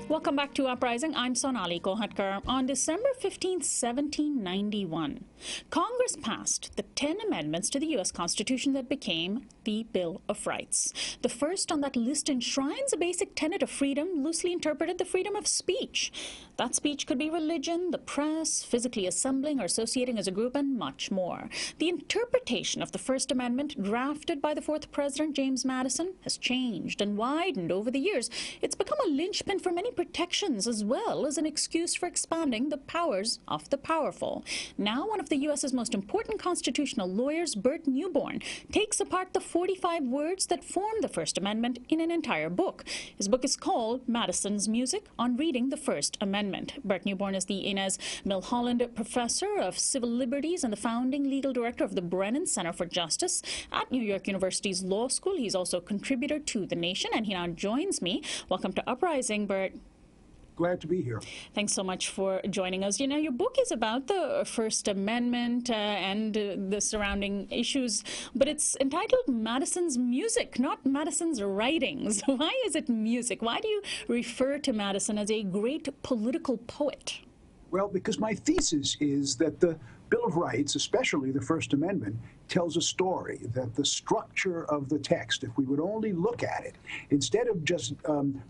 Welcome back to Uprising. I'm Sonali Kolhatkar. On December 15, 1791, Congress passed the 10 amendments to the U.S. Constitution that became the Bill of Rights. The first on that list enshrines a basic tenet of freedom, loosely interpreted the freedom of speech. That speech could be religion, the press, physically assembling or associating as a group, and much more. The interpretation of the First Amendment, drafted by the fourth President, James Madison, has changed and widened over the years. It's become a linchpin for many protections as well as an excuse for expanding the powers of the powerful. Now, one of the U.S.'s most important constitutional lawyers, Burt Neuborne, takes apart the 45 words that form the First Amendment in an entire book. His book is called Madison's Music on Reading the First Amendment. Burt Neuborne is the Inez Milholland Professor of Civil Liberties and the founding legal director of the Brennan Center for Justice at New York University's Law School. He's also a contributor to The Nation, and he now joins me. Welcome to Uprising, Burt. Glad to be here. Thanks so much for joining us. You know, your book is about the First Amendment and the surrounding issues, but it's entitled Madison's Music, not Madison's writings. Why is it music? Why do you refer to Madison as a great political poet? Well, because my thesis is that the Bill of Rights, especially the First Amendment, tells a story, that the structure of the text, if we would only look at it, instead of just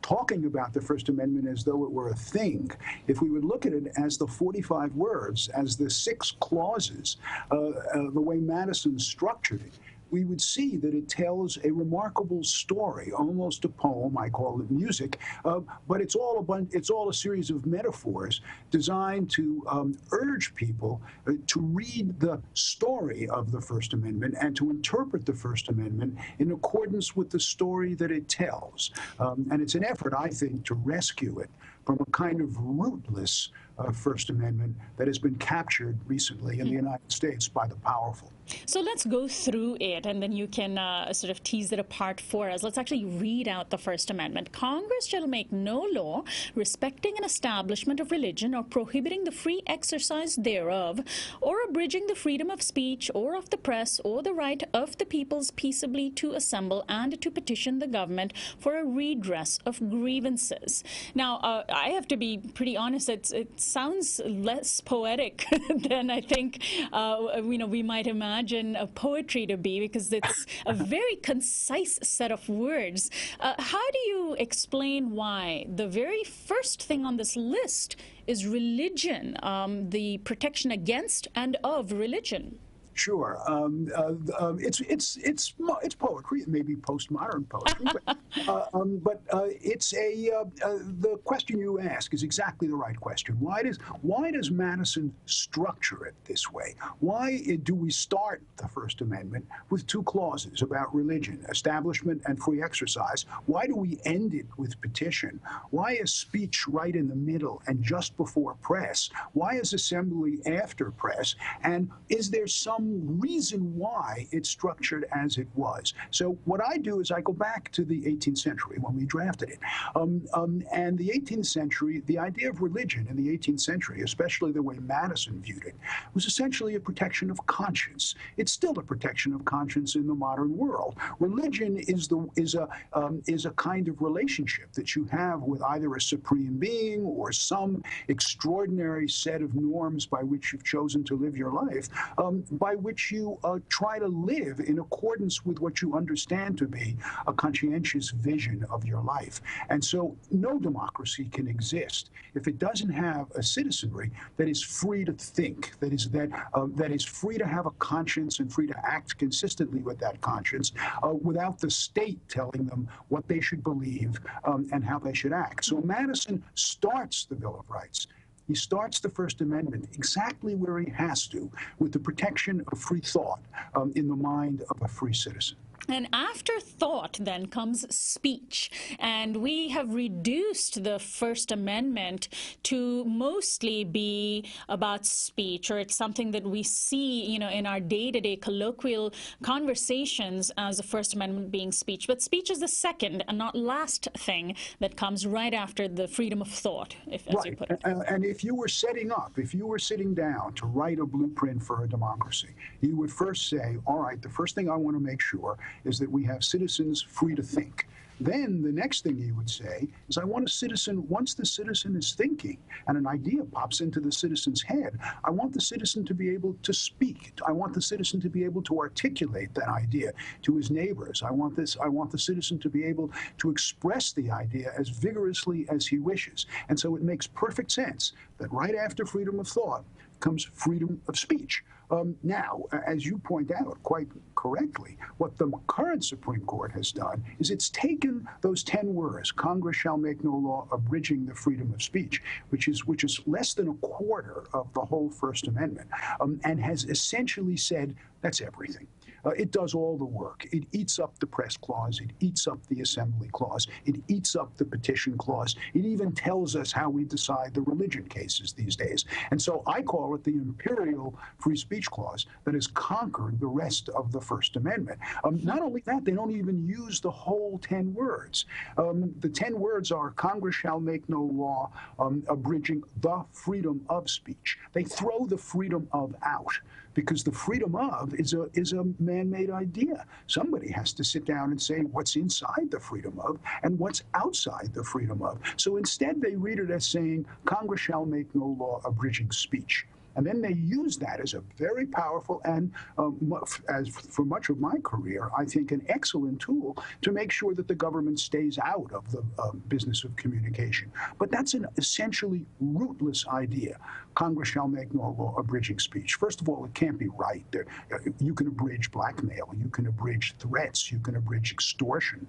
talking about the First Amendment as though it were a thing, if we would look at it as the 45 words, as the 6 clauses, the way Madison structured it, we would see that it tells a remarkable story, almost a poem. I call it music, but it's all a series of metaphors designed to urge people to read the story of the First Amendment and to interpret the First Amendment in accordance with the story that it tells. And it's an effort, I think, to rescue it from a kind of rootless First Amendment that has been captured recently in the United States by the powerful. So let's go through it, and then you can sort of tease it apart for us. Let's actually read out the First Amendment. Congress shall make no law respecting an establishment of religion or prohibiting the free exercise thereof, or abridging the freedom of speech or of the press or the right of the peoples peaceably to assemble and to petition the government for a redress of grievances. Now, I have to be pretty honest, it sounds less poetic than I think we might imagine poetry to be, because it's a very concise set of words. How do you explain why the very first thing on this list is religion, the protection against and of religion? Sure. It's poetry. It may be postmodern poetry, but it's the question you ask is exactly the right question. Why does Madison structure it this way? Why do we start the First Amendment with two clauses about religion, establishment, and free exercise? Why do we end it with petition? Why is speech right in the middle and just before press? Why is assembly after press? And is there some reason why it's structured as it was? So what I do is I go back to the 18th century when we drafted it. And the 18th century, the idea of religion in the 18th century, especially the way Madison viewed it, was essentially a protection of conscience. It's still a protection of conscience in the modern world. Religion is a kind of relationship that you have with either a supreme being or some extraordinary set of norms by which you've chosen to live your life, by which you try to live in accordance with what you understand to be a conscientious vision of your life. And so no democracy can exist if it doesn't have a citizenry that is free to think, that is free to have a conscience and free to act consistently with that conscience without the state telling them what they should believe and how they should act. So Madison starts the Bill of Rights. He starts the First Amendment exactly where he has to, with the protection of free thought in the mind of a free citizen. And after thought, then, comes speech. And we have reduced the First Amendment to mostly be about speech, or it's something that we see, you know, in our day-to-day colloquial conversations as the First Amendment being speech. But speech is the second and not last thing that comes right after the freedom of thought, as you put it. And if you were sitting down to write a blueprint for a democracy, you would first say, all right, the first thing I want to make sure is that we have citizens free to think. Then the next thing you would say is, I want a citizen, once the citizen is thinking and an idea pops into the citizen's head, I want the citizen to be able to speak. I want the citizen to be able to articulate that idea to his neighbors. I want the citizen to be able to express the idea as vigorously as he wishes. And so it makes perfect sense that right after freedom of thought comes freedom of speech. Now, as you point out quite correctly, what the current Supreme Court has done is it's taken those 10 words, Congress shall make no law abridging the freedom of speech, which is less than a quarter of the whole First Amendment, and has essentially said that's everything. It does all the work. It eats up the press clause. It eats up the assembly clause. It eats up the petition clause. It even tells us how we decide the religion cases these days. And so I call it the imperial free speech clause that has conquered the rest of the First Amendment. Not only that, they don't even use the whole 10 words. The 10 words are, Congress shall make no law abridging the freedom of speech. They throw the freedom of out, because the freedom of is a man-made idea. Somebody has to sit down and say what's inside the freedom of and what's outside the freedom of. So instead they read it as saying, Congress shall make no law abridging speech. And then they use that as a very powerful and, as for much of my career, I think an excellent tool to make sure that the government stays out of the business of communication. But that's an essentially rootless idea. Congress shall make no law abridging speech. First of all, it can't be right. You can abridge blackmail. You can abridge threats. You can abridge extortion.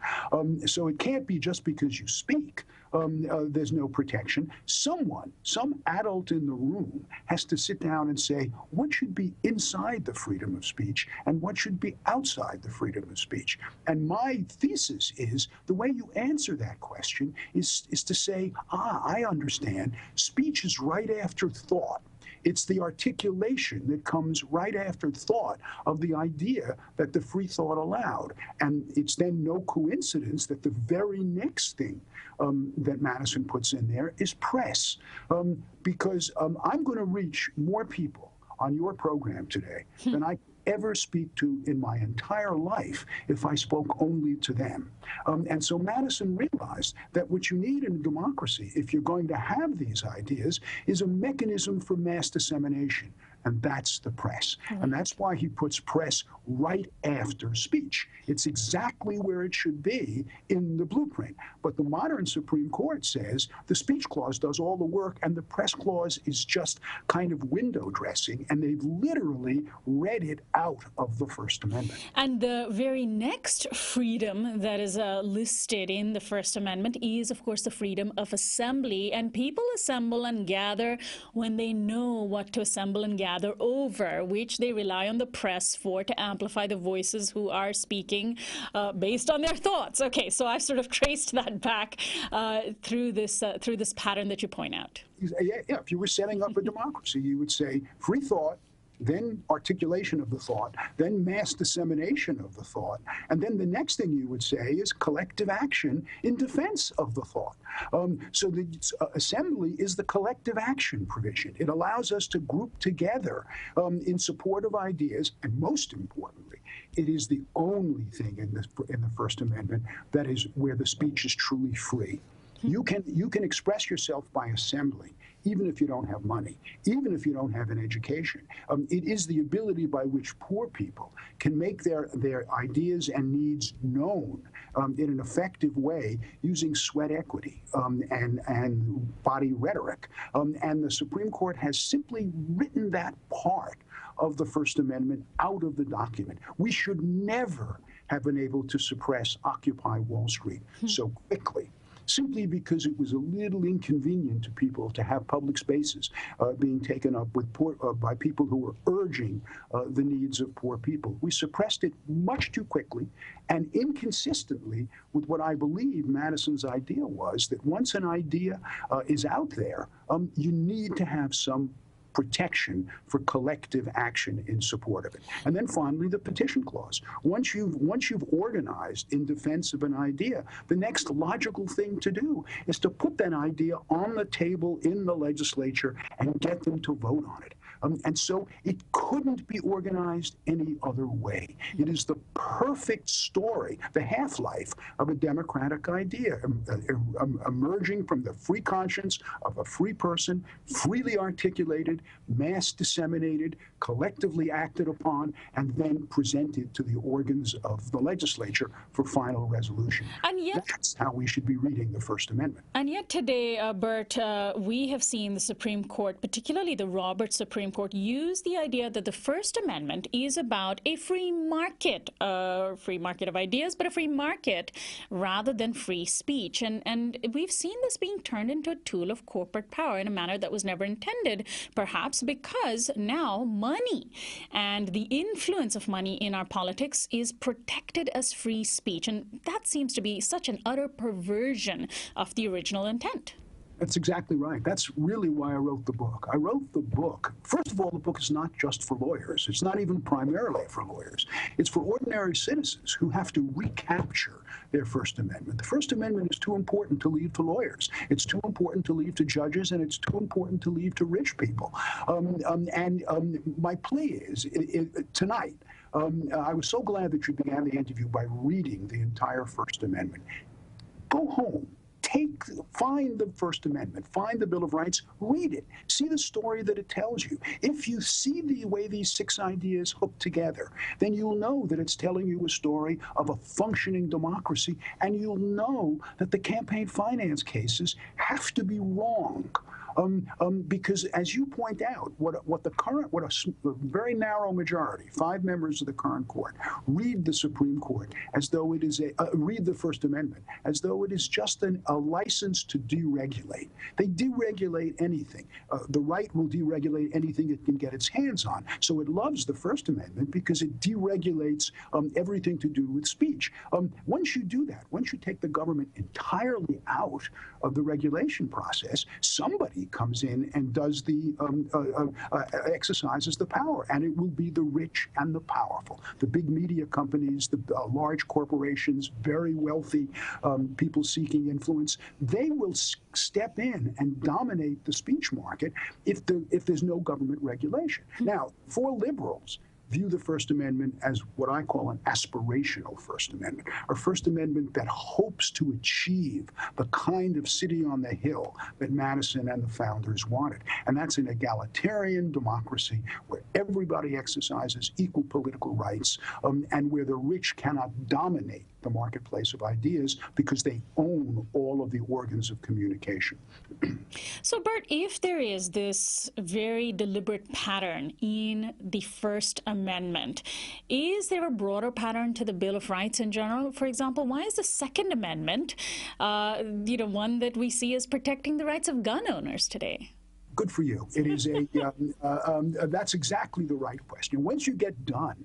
So it can't be just because you speak. There's no protection. Some adult in the room has to sit down and say what should be inside the freedom of speech and what should be outside the freedom of speech. And my thesis is the way you answer that question is to say, I understand. Speech is right after thought. It's the articulation that comes right after thought of the idea that the free thought allowed. And it's then no coincidence that the very next thing that Madison puts in there is press. Because I'm going to reach more people on your program today than I ever speak to in my entire life if I spoke only to them. And so Madison realized that what you need in a democracy, if you're going to have these ideas, is a mechanism for mass dissemination. and that's the press. And that's why he puts press right after speech. It's exactly where it should be in the blueprint. But the modern Supreme Court says the speech clause does all the work and the press clause is just kind of window dressing, and they've literally read it out of the First Amendment. And the very next freedom that is listed in the First Amendment is, of course, the freedom of assembly. And people assemble and gather when they know what to assemble and gather over, which they rely on the press for to amplify the voices who are speaking based on their thoughts. Okay, so I've sort of traced that back through this pattern that you point out. Yeah, if you were setting up a democracy, you would say free thought, then articulation of the thought, then mass dissemination of the thought, and then the next thing you would say is collective action in defense of the thought. So the assembly is the collective action provision. It allows us to group together in support of ideas, and most importantly, it is the only thing in the First Amendment that is where the speech is truly free. You can express yourself by assembly, even if you don't have money, even if you don't have an education. It is the ability by which poor people can make their ideas and needs known in an effective way using sweat equity and body rhetoric. And the Supreme Court has simply written that part of the First Amendment out of the document. We should never have been able to suppress Occupy Wall Street so quickly, simply because it was a little inconvenient to people to have public spaces being taken up with by people who were urging the needs of poor people. We suppressed it much too quickly and inconsistently with what I believe Madison's idea was, that once an idea is out there, you need to have some protection for collective action in support of it. And then finally, the petition clause. Once you've organized in defense of an idea, the next logical thing to do is to put that idea on the table in the legislature and get them to vote on it. And so it couldn't be organized any other way. It is the perfect story, the half-life of a democratic idea, emerging from the free conscience of a free person, freely articulated, mass disseminated, collectively acted upon, and then presented to the organs of the legislature for final resolution. And yet, that's how we should be reading the First Amendment. And yet today, Burt, we have seen the Supreme Court, particularly the Roberts Supreme Court, use the idea that the First Amendment is about a free market of ideas, but a free market rather than free speech. And we've seen this being turned into a tool of corporate power in a manner that was never intended, perhaps because now money and the influence of money in our politics is protected as free speech. And that seems to be such an utter perversion of the original intent. That's exactly right. That's really why I wrote the book. I wrote the book. First of all, the book is not just for lawyers. It's not even primarily for lawyers. It's for ordinary citizens who have to recapture their First Amendment. The First Amendment is too important to leave to lawyers. It's too important to leave to judges, and it's too important to leave to rich people. My plea is, tonight, I was so glad that you began the interview by reading the entire First Amendment. Go home. Find the First Amendment, find the Bill of Rights, read it, see the story that it tells you. If you see the way these 6 ideas hook together, then you'll know that it's telling you a story of a functioning democracy, and you'll know that the campaign finance cases have to be wrong. Because, as you point out, what a very narrow majority, 5 members of the current court, read the Supreme Court as though it is read the First Amendment as though it is just a license to deregulate. They deregulate anything. The right will deregulate anything it can get its hands on. So it loves the First Amendment because it deregulates everything to do with speech. Once you do that, once you take the government entirely out of the regulation process, somebody comes in and does the exercises the power, and it will be the rich and the powerful, the big media companies, the large corporations, very wealthy people seeking influence. They will step in and dominate the speech market if there's no government regulation. Now, for liberals, view the First Amendment as what I call an aspirational First Amendment, a First Amendment that hopes to achieve the kind of city on the hill that Madison and the founders wanted. And that's an egalitarian democracy where everybody exercises equal political rights and where the rich cannot dominate the marketplace of ideas because they own all of the organs of communication. So, Burt, if there is this very deliberate pattern in the First Amendment, is there a broader pattern to the Bill of Rights in general? For example, why is the Second Amendment, one that we see as protecting the rights of gun owners today? Good for you. It is that's exactly the right question. Once you get done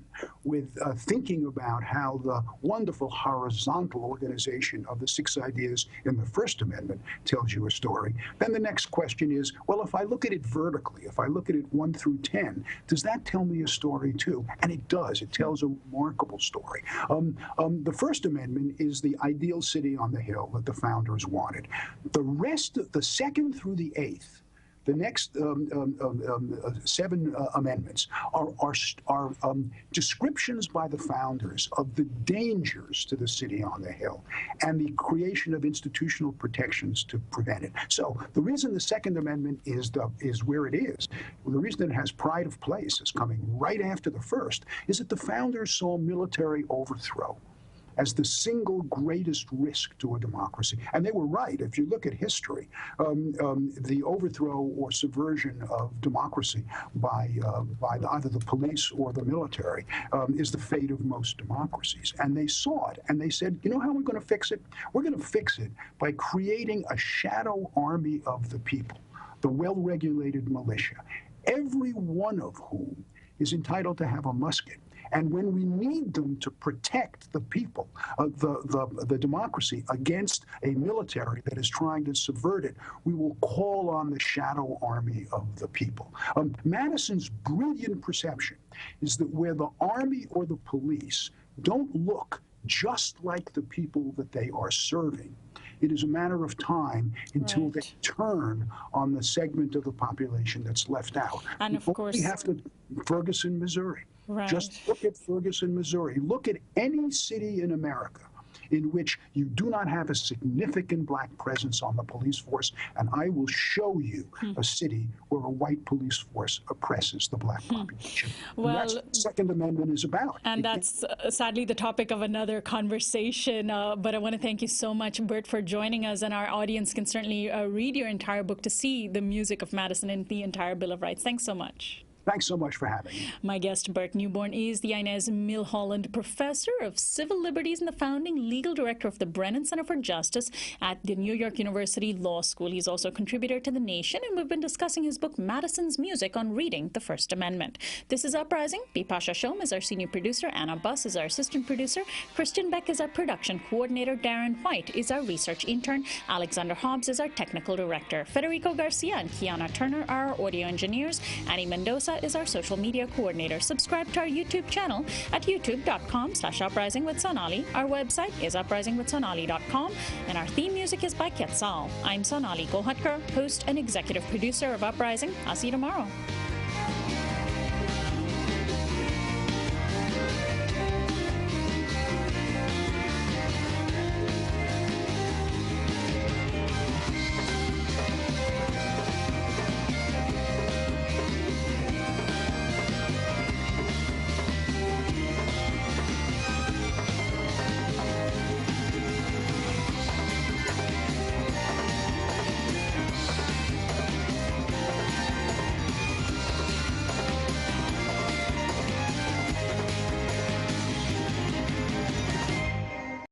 with thinking about how the wonderful horizontal organization of the 6 ideas in the First Amendment tells you a story, then the next question is, well, if I look at it vertically, if I look at it 1 through 10, does that tell me a story too? And it does. It tells a remarkable story. The First Amendment is the ideal city on the hill that the founders wanted. The rest, the 2nd through the 8th, the next 7 amendments are descriptions by the founders of the dangers to the city on the hill and the creation of institutional protections to prevent it. So the reason the Second Amendment is where it is, the reason it has pride of place, is coming right after the first, is that the founders saw military overthrow as the single greatest risk to a democracy. And they were right. If you look at history, the overthrow or subversion of democracy by either the police or the military is the fate of most democracies. And they saw it, and they said, you know how we're going to fix it? We're going to fix it by creating a shadow army of the people, the well-regulated militia, every one of whom is entitled to have a musket. And when we need them to protect the people, the democracy, against a military that is trying to subvert it, we will call on the shadow army of the people. Madison's brilliant perception is that where the army or the police don't look just like the people that they are serving, it is a matter of time until they turn on the segment of the population that's left out. And of course, we have to Ferguson, Missouri. Right. Just look at Ferguson, Missouri. Look at any city in America in which you do not have a significant black presence on the police force, and I will show you a city where a white police force oppresses the black population. Well, and that's what the Second Amendment is about. And that's sadly the topic of another conversation, but I want to thank you so much, Burt, for joining us, and our audience can certainly read your entire book to see the music of Madison and the entire Bill of Rights. Thanks so much. Thanks so much for having me. My guest, Burt Neuborne, is the Inez Milholland Professor of Civil Liberties and the founding legal director of the Brennan Center for Justice at the New York University Law School. He's also a contributor to The Nation, and we've been discussing his book, Madison's Music on Reading the First Amendment. This is Uprising. Bipasha Shom is our senior producer. Anna Buss is our assistant producer. Christian Beck is our production coordinator. Darren White is our research intern. Alexander Hobbs is our technical director. Federico Garcia and Kiana Turner are our audio engineers. Annie Mendoza is our social media coordinator. Subscribe to our YouTube channel at youtube.com/Uprising with Sonali. Our website is uprisingwithsonali.com, and our theme music is by Quetzal. I'm Sonali Golhatkar, host and executive producer of Uprising. I'll see you tomorrow.